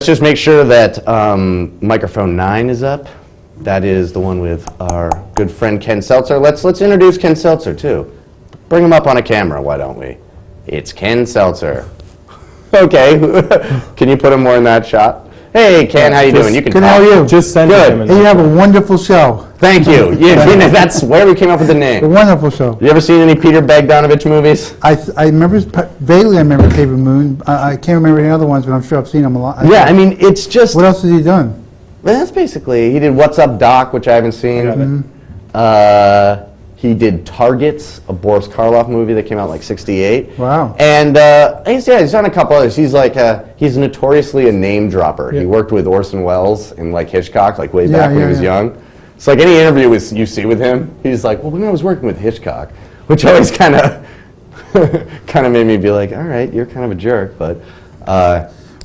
Let's just make sure that microphone 9 is up. That is the one with our good friend Ken Selcer. Let's introduce Ken Selcer too. Bring him up on a camera, why don't we? It's Ken Selcer. Okay, can you put him more in that shot? Hey Ken, how you doing? You can Good, how are you? Just send him. Hey, you have a wonderful show. Thank you. That's where we came up with the name. A wonderful show. You ever seen any Peter Bogdanovich movies? I remember, vaguely I remember Paper Moon. I can't remember any other ones, but I'm sure I've seen them a lot. Yeah, I mean, it's just... What else has he done? That's basically, he did What's Up Doc, which I haven't seen. He did Targets, a Boris Karloff movie that came out like '68. Wow. And he's done a couple others. He's like he's notoriously a name dropper. Yeah. He worked with Orson Welles and like Hitchcock, like way back when he was young. So like any interview you see with him, he's like, well, when I was working with Hitchcock, which always kind of made me be like, all right, you're kind of a jerk, but.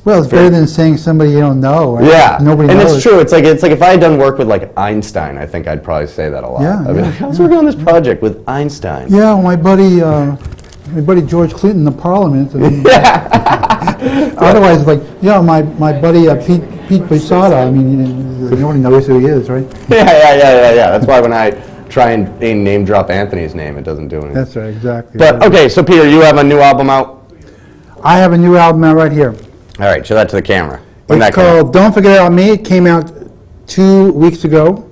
Well, it's better than saying somebody you don't know. Right? Yeah, nobody and knows. It's true. It's like if I had done work with like Einstein, I think I'd probably say that a lot. Yeah, I'd be like, I was working on this project with Einstein. Yeah, well, my buddy George Clinton in the Parliament. And otherwise, it's like, yeah, my buddy Pete Posada. I mean, nobody knows who he is, right? Yeah. That's why when I try and name drop Anthony's name, it doesn't do anything. That's right, exactly. But okay, so Peter, you have a new album out? I have a new album out right here. All right, show that to the camera. It's called Don't Forget About Me. It came out 2 weeks ago,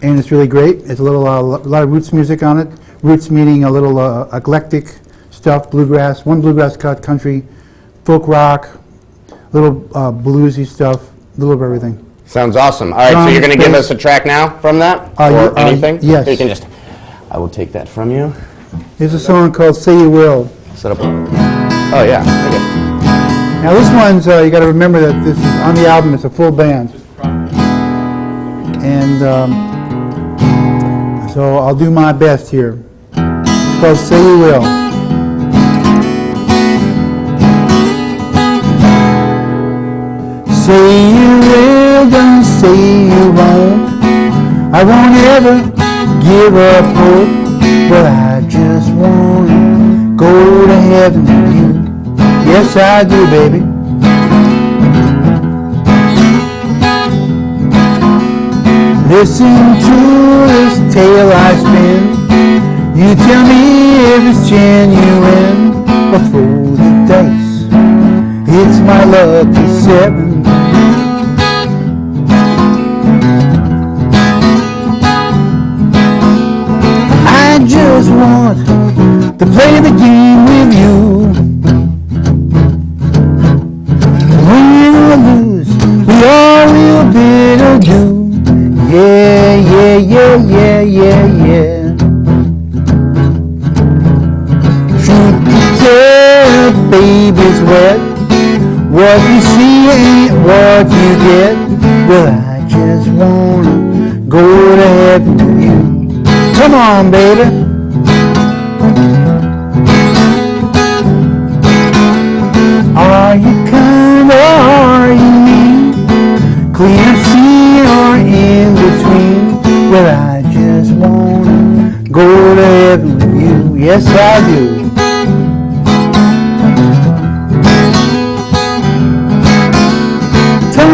and it's really great. It's a lot of roots music on it. Roots meaning a little eclectic stuff, bluegrass, one bluegrass cut, country, folk rock, little bluesy stuff, a little of everything. Sounds awesome. All right, so you're going to give us a track now from that, or anything? Yes. So you can just, I will take that from you. Here's a song called Say You Will. Set up. Oh, yeah. Okay. Now this one's, you got to remember that this is on the album, it's a full band. And so I'll do my best here. It's called Say You Will. Say you will, don't say you won't. I won't ever give up hope, but I just want to go to heaven with you. Yes, I do, baby. Listen to this tale I spin. You tell me if it's genuine, or throw the dice. It's my lucky 7. I just want to play the game with you. Win or lose, we all will bid adieu. Yeah. Truth to tell, baby's wet. What you see ain't what you get. Well, I just wanna go to heaven with you. Come on, baby. Are you kind or are you mean? Clear sea or in between? Well, I just wanna go to heaven with you. Yes, I do. Time,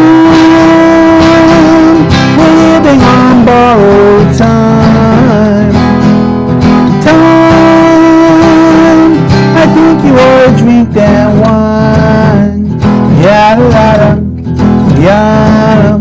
we're living on borrowed time. Time, I think you ought to drink that wine. Yada, yada.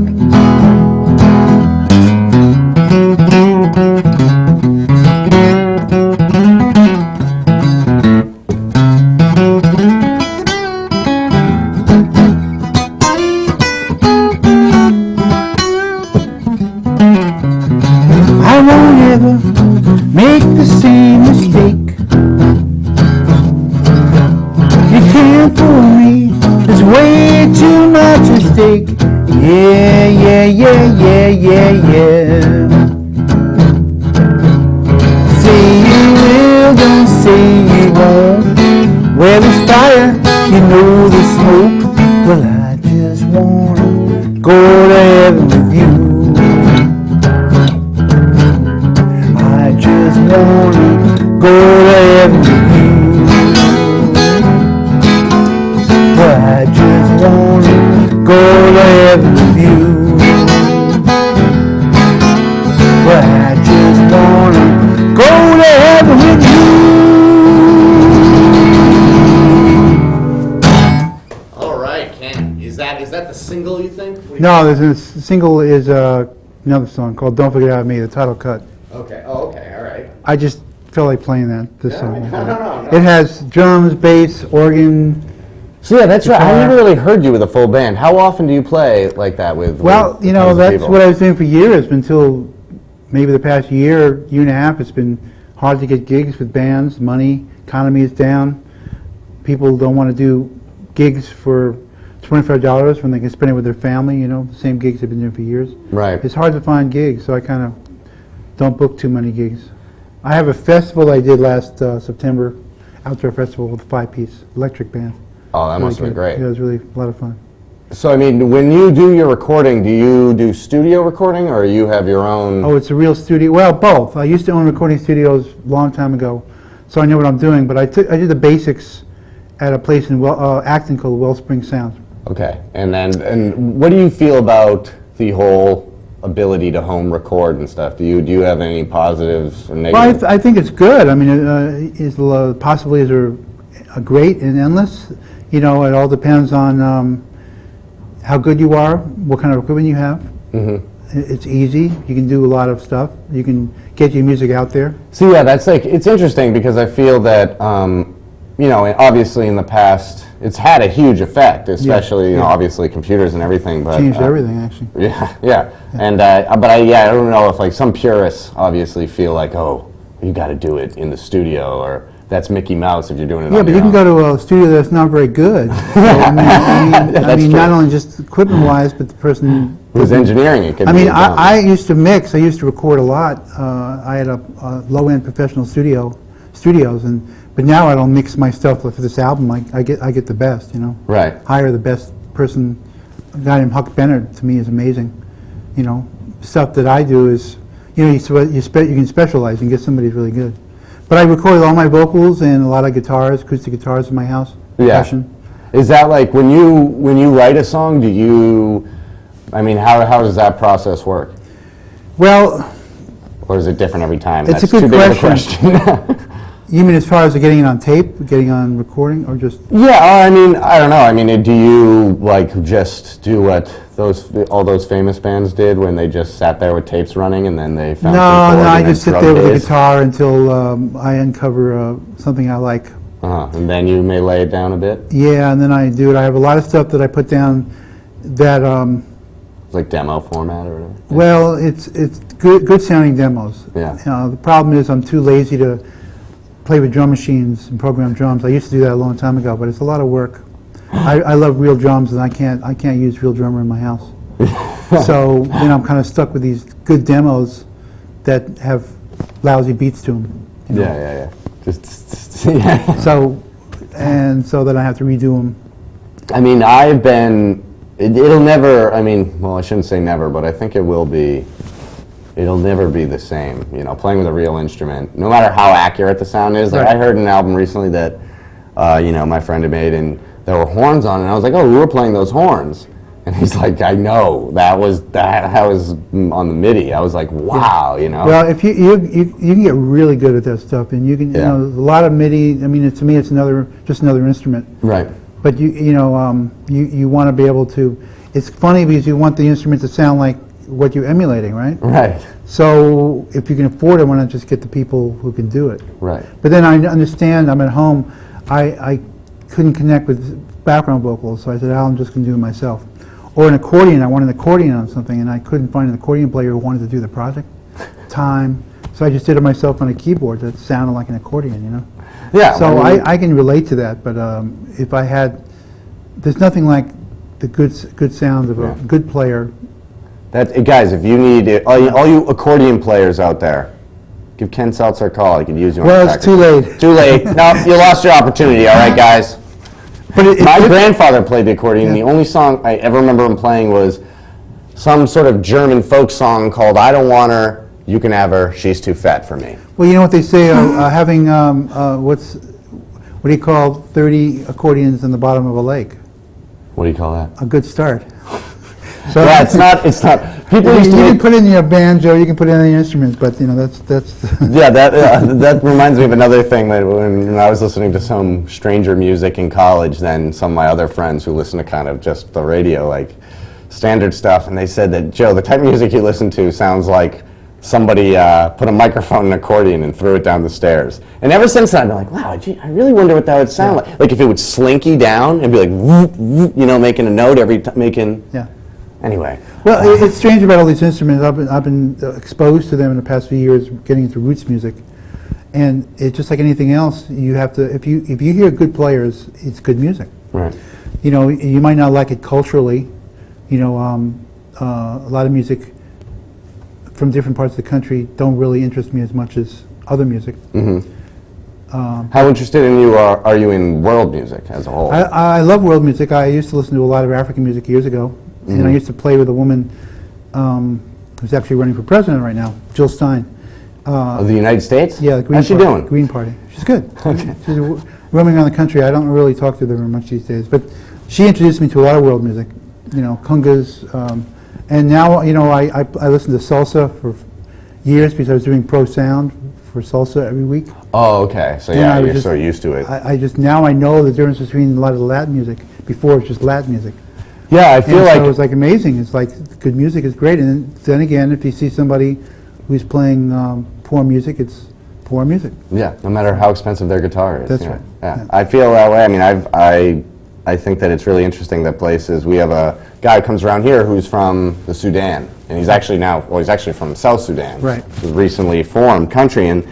to heaven with you. But I just wanna go to heaven with you. All right, Ken. Is that the single, you think? No, the single is another song called "Don't Forget About Me," the title cut. Okay. Oh, okay. All right. I just felt like playing this song. No. It has drums, bass, organ. So yeah, that's right. I Guitar. never really heard you with a full band. How often do you play like that with? Well, with you know, tons of that's people? what I was doing for years until maybe the past year and a half. It's been hard to get gigs with bands. Money, economy is down. People don't want to do gigs for $25 when they can spend it with their family. You know, the same gigs they've been doing for years. Right. It's hard to find gigs, so I kind of don't book too many gigs. I have a festival I did last September, outdoor festival with a 5-piece electric band. Oh, that must have been good. great. Yeah, it was really a lot of fun. So I mean, when you do your recording, do you do studio recording or you have your own? Oh, it's a real studio. Well, both. I used to own recording studios a long time ago, so I know what I'm doing. But I did the basics at a place in Acton called Wellspring Sound. Okay, and what do you feel about the whole ability to home record and stuff? Do you have any positives or negatives? Well, I think it's good. I mean, possibilities are great and endless. You know, it all depends on how good you are, what kind of equipment you have. Mm-hmm. It's easy. You can do a lot of stuff. You can get your music out there. So yeah, that's it's interesting because I feel that you know, obviously in the past it's had a huge effect, especially you know, obviously computers and everything. But changed everything actually. Yeah. And I don't know if like some purists obviously feel like, oh, you got to do it in the studio, or that's Mickey Mouse if you're doing it. Yeah, but you can go to a studio that's not very good. So, I mean, not only just equipment-wise, but the person who's engineering it. I mean, I used to mix. I used to record a lot. I had a low-end professional studios, but now I don't mix my stuff for this album. I get the best, you know. Right. Hire the best person. A guy named Huck Bennett to me is amazing. You know, stuff that I do is, you know, you can specialize and get somebody who's really good. But I recorded all my vocals and a lot of guitars, acoustic guitars in my house. Yeah. Percussion. Is that like when you write a song? I mean, how does that process work? Well, or is it different every time? It's That's a good too big of a question. You mean as far as getting it on tape, getting on recording, or just? Yeah, I mean, I don't know. I mean, do you like just do what all those famous bands did when they just sat there with tapes running and then they found No, I just sit there with the bass? guitar until I uncover something I like. And then you may lay it down a bit? Yeah, and then I do it. I have a lot of stuff that I put down that... It's like demo format or whatever? Well, it's good sounding demos. Yeah. The problem is I'm too lazy to play with drum machines and program drums. I used to do that a long time ago, but it's a lot of work. I love real drums, and I can't use real drummer in my house. So then I'm kind of stuck with these good demos that have lousy beats to them. You know? Yeah. Just yeah. So then I have to redo them. I mean, it'll never, I mean, well, I shouldn't say never, but I think it'll never be the same, you know, playing with a real instrument, no matter how accurate the sound is. Like, Right. I heard an album recently that, you know, my friend had made, and there were horns on it, and I was like, oh, we were playing those horns. And he's like, I know, that was on the MIDI. I was like, wow, you know. Well, if you can get really good at that stuff, and you can, you know, a lot of MIDI. I mean, to me, it's just another instrument. Right. But you want to be able to. It's funny because you want the instrument to sound like what you're emulating, right? Right. So if you can afford it, why not just get the people who can do it? Right. But then I understand. I'm at home. I couldn't connect with background vocals, so I said, I'm just going to do it myself. Or an accordion. I wanted an accordion on something, and I couldn't find an accordion player who wanted to do the project. Time. So I just did it myself on a keyboard that sounded like an accordion, you know? Yeah. So I can relate to that, but if I had, there's nothing like the good sounds of a good player. Guys, if you need it, all you accordion players out there, give Ken Selcer a call. He could use you on Well, the it's too late. Too late. No, you lost your opportunity. All right, guys. But My grandfather played the accordion. The only song I ever remember him playing was some sort of German folk song called "I Don't Want Her, You Can Have Her, She's Too Fat for Me." Well, you know what they say, having what do you call 30 accordions in the bottom of a lake? What do you call that? A good start. So yeah, it's not. People used to you make, can put in your banjo, you can put in any instrument, but that's. yeah, that reminds me of another thing that when I was listening to some stranger music in college, then some of my other friends who listen to kind of just the radio, like standard stuff, and they said that, Joe, the type of music you listen to sounds like somebody put a microphone in an accordion and threw it down the stairs. And ever since then, I've been like, wow, gee, I really wonder what that would sound like. Like if it would slinky down and be like, whoop, whoop, making a note every time, Yeah. Anyway. Well, it's strange about all these instruments. I've been exposed to them in the past few years, getting into roots music, and it's just like anything else. You have to, if you hear good players, it's good music. Right. You might not like it culturally. A lot of music from different parts of the country don't really interest me as much as other music. How interested in you are you in world music as a whole? I love world music. I used to listen to a lot of African music years ago, and I used to play with a woman who's actually running for president right now, Jill Stein. Of the United States? Yeah, the Green How's she Party. doing? Green Party. She's good. She's roaming around the country. I don't really talk to her very much these days, but she introduced me to a lot of world music. Congas, and now I listen to salsa for years because I was doing pro sound for salsa every week. Oh, okay. So And yeah, I was you're just- so used to it. Now I know the difference between a lot of the Latin music. Before it was just Latin music. Yeah, I feel And like so it was like amazing. It's like good music is great, and then again, if you see somebody who's playing poor music, it's poor music. yeah, no matter how expensive their guitar is. That's yeah. right. Yeah. Yeah. I feel that way. I mean, I think that it's really interesting that places. We have a guy who comes around here who's from the Sudan, and he's actually from South Sudan. Right. It's a recently formed country, and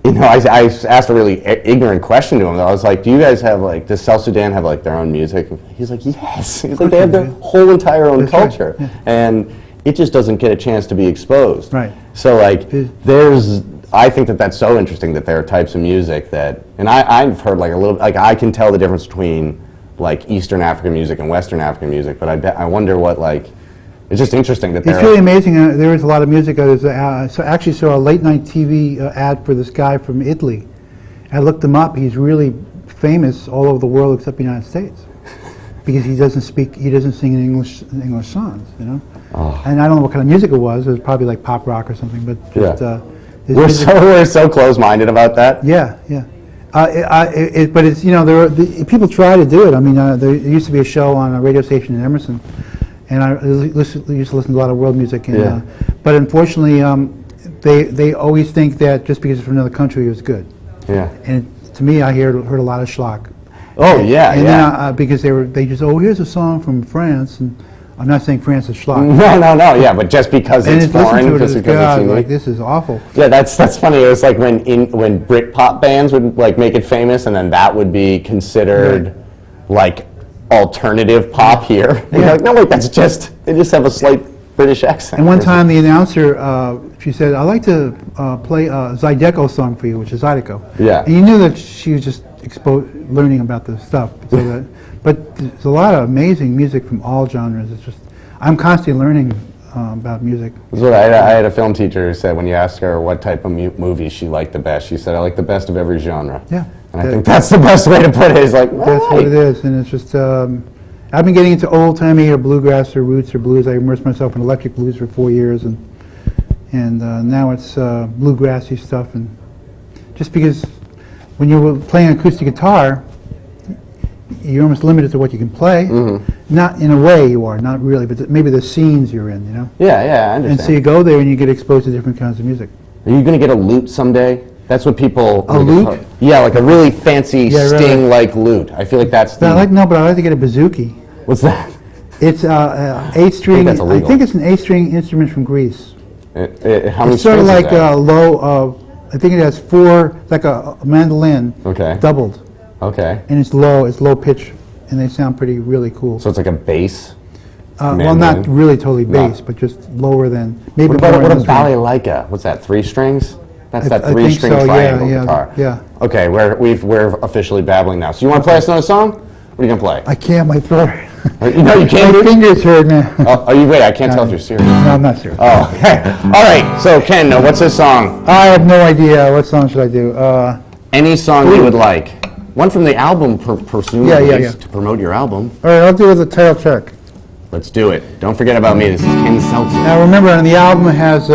I asked a really ignorant question to him. I was like, "Do you guys have does South Sudan have their own music?" He's like, "Yes." He's like, "They have their whole entire own That's right, culture, yeah. and it just doesn't get a chance to be exposed." Right. So I think that that's so interesting that there are types of music that, and I've heard I can tell the difference between Eastern African music and Western African music, but I wonder what it's just interesting that It's really amazing. There is a lot of music. I actually saw a late night TV ad for this guy from Italy. I looked him up. He's really famous all over the world except the United States because he doesn't sing in English songs, Oh. And I don't know what kind of music it was. It was probably like pop rock or something. But just, his music- we're so close-minded about that. Yeah, yeah. But it's people try to do it. I mean, there used to be a show on a radio station in Emerson, and I used to listen to a lot of world music. And, Yeah. But unfortunately, they always think that just because it's from another country, it's good. Yeah. And to me, I heard a lot of schlock. Oh yeah, And yeah. then, because they just here's a song from France, and I'm not saying France is schlock. No, yeah, but just because And it's it's listened foreign, to it just as, because God, it's unique. this is awful. Yeah, that's funny. It was like when Britpop bands would make it famous, and then that would be considered alternative pop here. And you're like, no, wait, they just have a slight British accent. And one time the announcer, she said, "I'd like to play a Zydeco song for you," which is Zydeco. Yeah. And you knew that she was just learning about the stuff. But there's a lot of amazing music from all genres. It's just, I'm constantly learning about music. That's what I had a film teacher who said when you asked her what type of movies she liked the best, she said, "I like the best of every genre." Yeah. And I think that's the best way to put it. Is That's what it is, and it's just, I've been getting into old-timey or bluegrass or roots or blues. I immersed myself in electric blues for 4 years, and now it's bluegrassy stuff. And just because when you're playing acoustic guitar, you're almost limited to what you can play. Not in a way you are, not really, but maybe the scenes you're in, Yeah, I understand. And so you go there and you get exposed to different kinds of music. Are you going to get a lute someday? That's what people... A lute? Yeah, like a really fancy Yeah, right. Sting-like lute. I feel like that's the... But I like to get a bouzouki. What's that? It's 8-string. that's illegal. I think it's an 8-string instrument from Greece. How many It's sort strings of is like that? a low. I think it has 4, like a mandolin. Okay. Doubled, Okay. and it's low pitch, and they sound really cool. So it's like a bass? Well, mandolin? not really totally No. bass, but just lower than maybe. What about more a than 3. balalaika? What's that, 3 strings? That's that I think 3-string so, yeah, triangle yeah, guitar. yeah. Okay, we're officially babbling now. So you want to play us another song? What are you going to play? I can't. My throat. No, you can't My do it? fingers hurt, man. Wait, I can't tell if you're serious. No, I'm not serious. Oh, okay. All right, so Ken, what's this song? I have no idea. What song should I do? Any song you would like. One from the album, presumably, Yeah. to promote your album. All right, I'll do the title track. Let's do it. Don't forget about me. This is Ken Selcer. Now remember, on the album it has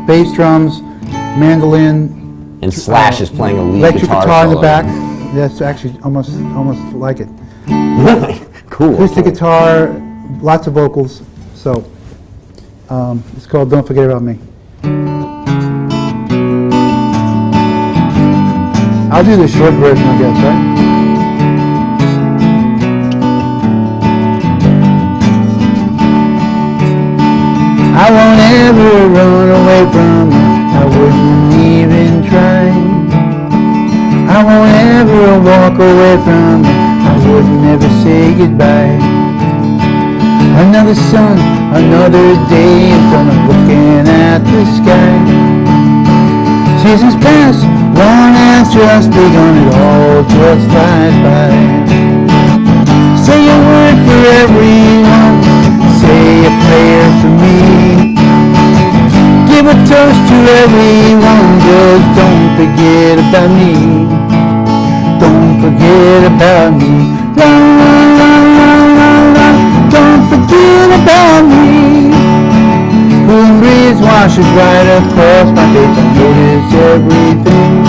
bass drums, mandolin, and Slash is playing a lead electric guitar in the solo. back. That's actually almost like it. Really? Cool. Acoustic guitar, lots of vocals. So it's called "Don't Forget About Me." I'll do the short version, I guess, right? I won't ever run away from you, I wouldn't even try. I won't ever walk away from you, I wouldn't ever say goodbye. Another sun, another day, and I'm looking at the sky. Seasons pass, one has just begun, it all just flies by. Say a word for everyone, say a prayer for me. Give a toast to everyone, just don't forget about me. Don't forget about me. La, la, la, la, la, la. Don't forget about me. Cooling breeze washes right across my face, I notice everything.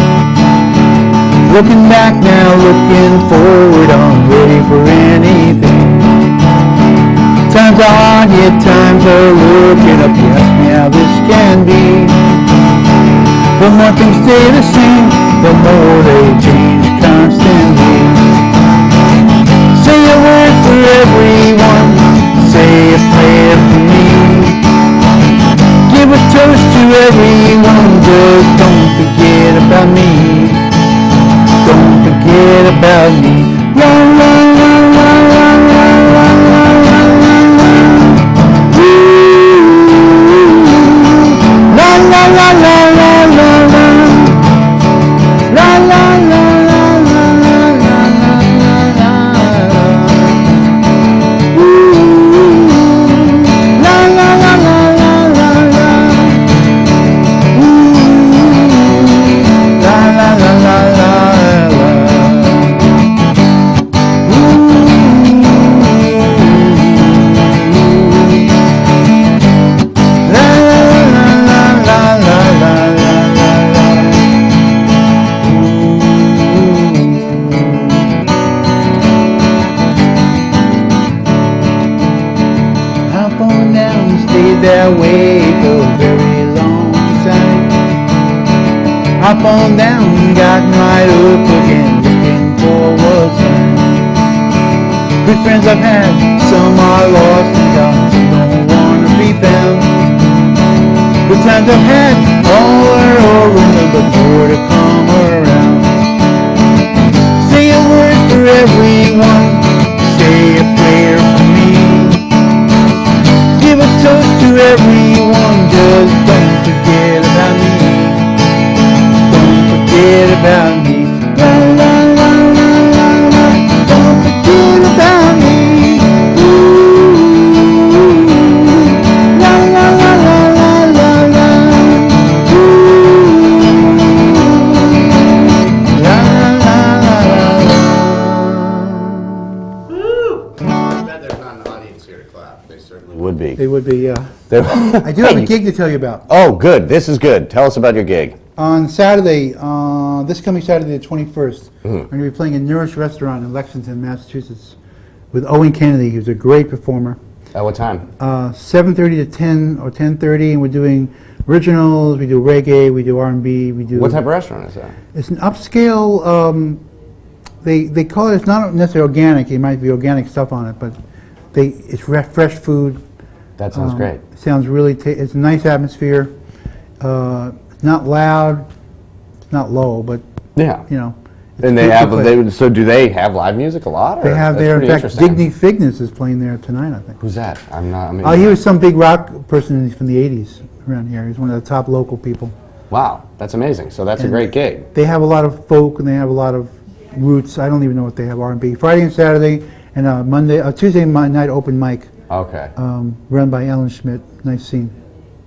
Looking back now, looking forward, I'm ready for anything. Times are hard, yet times are looking up. You ask me how this can be. The more things stay the same, the more they change constantly. Say a word for everyone, say a prayer for me. Give a toast to everyone, just don't forget about me. Don't forget about me. La la la la la la la la la la. La la la la la la la. La la la la la la la la. La la la la la la la. La la la la la. That way for a very long time. Up on down, gotten right up again, looking for what's right. Good friends I've had, some are lost and gone, some don't want to be found. Good times I've had, all are over, but more to come around. Say a word for everyone, say a prayer for me. Give a toast to everyone, just don't forget about me. Don't forget about me. La la la la la la. Don't forget about me. Ooh. La la la la la la la. Ooh. La la la la la. I bet there's not an audience here to clap. They certainly would be. They would be, yeah. I do have a gig to tell you about. Oh, good. This is good. Tell us about your gig. On Saturday, this coming Saturday the 21st, we're going to be playing at Nourish Restaurant in Lexington, Massachusetts, with Owen Kennedy, who's a great performer. At what time? 7:30 to 10 or 10:30, and we're doing originals, we do reggae, we do R&B, we do... What type of restaurant is that? It's an upscale, they call it, it's not necessarily organic, it might be organic stuff on it, but it's fresh food. That sounds great. It sounds really, it's a nice atmosphere. It's not loud, it's not low, but Yeah. you know. And they have, so do they have live music a lot? Or? They have That's there, in pretty fact, interesting. Digny Fignes is playing there tonight, I think. Who's that? I'm not. He was some big rock person from the 80s around here. He's one of the top local people. Wow, that's amazing. So that's a great gig. They have a lot of folk and they have a lot of roots. I don't even know what they have, R&B. Friday and Saturday, and Tuesday night open mic. Okay. Run by Ellen Schmidt. Nice scene.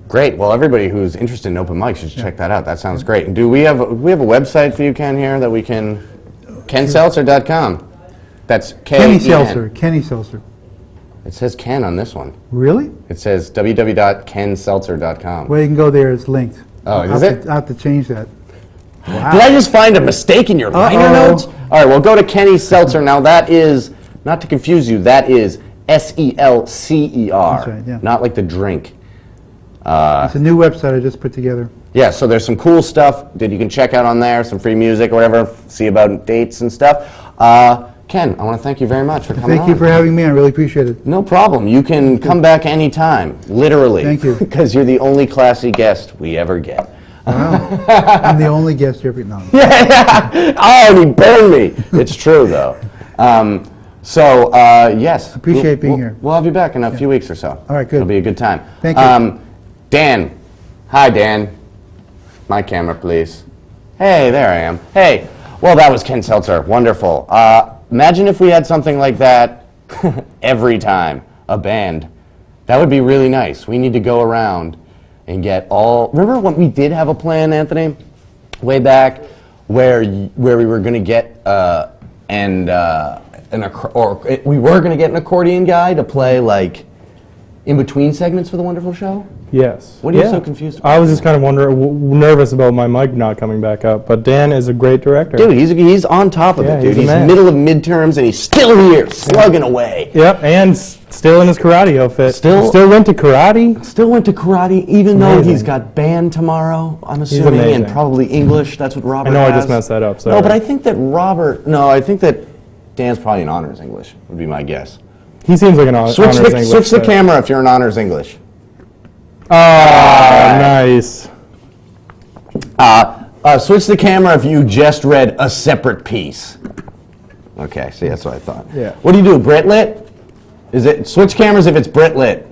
Great. Well, everybody who's interested in open mics should check that out. That sounds great. And do we have a website for you, Ken, here that we can? KenSelcer.com. That's K-E-N. Kenny Selcer. Kenny Selcer. It says Ken on this one. Really? It says www.kenselcer.com. Well, you can go there. It's linked. Oh, is it? I'll have to change that. Wow. Did I just find a mistake in your liner notes? All right, well, go to Kenny Selcer. Now, that is, not to confuse you, that is Selcer. That's right, yeah. Not like the drink. It's a new website I just put together. Yeah, so there's some cool stuff that you can check out on there, some free music or whatever, see about dates and stuff. Ken, I want to thank you very much for coming on. Thank you for having me. I really appreciate it. No problem. You can come back anytime, literally. Thank you. Because you're the only classy guest we ever get. Wow. I'm the only guest you ever know. Yeah. Oh, he burned me. It's true, though. Yes. Appreciate being here. We'll have you back in a few weeks or so. All right, good. It'll be a good time. Thank you. Dan. Hi, Dan. My camera, please. Hey, there I am. Hey. Well, that was Ken Selcer. Wonderful. Imagine if we had something like that every time, a band. That would be really nice. We need to go around and get all... Remember when we did have a plan, Anthony, way back, where we were going to get we were going to get an accordion guy to play like in between segments for the Wonderful Show? Yes. What are you so confused about? I was just kind of nervous about my mic not coming back up, but Dan is a great director. Dude, he's on top of it, dude. He's middle of midterms, and he's still here, slugging away. Yep, and still in his karate outfit. Still went to karate? Still went to karate, even though he's got band tomorrow, I'm assuming, and probably English. That's what Robert has. I know I just messed that up, sorry. No, but I think that I think that Dan's probably an honors English, would be my guess. He seems like an honors English. Switch the camera if you're an honors English. Oh, nice. Switch the camera if you just read a separate piece. Okay, see, that's what I thought. Yeah. What do you do, Brit Lit? Is it switch cameras if it's Brit Lit?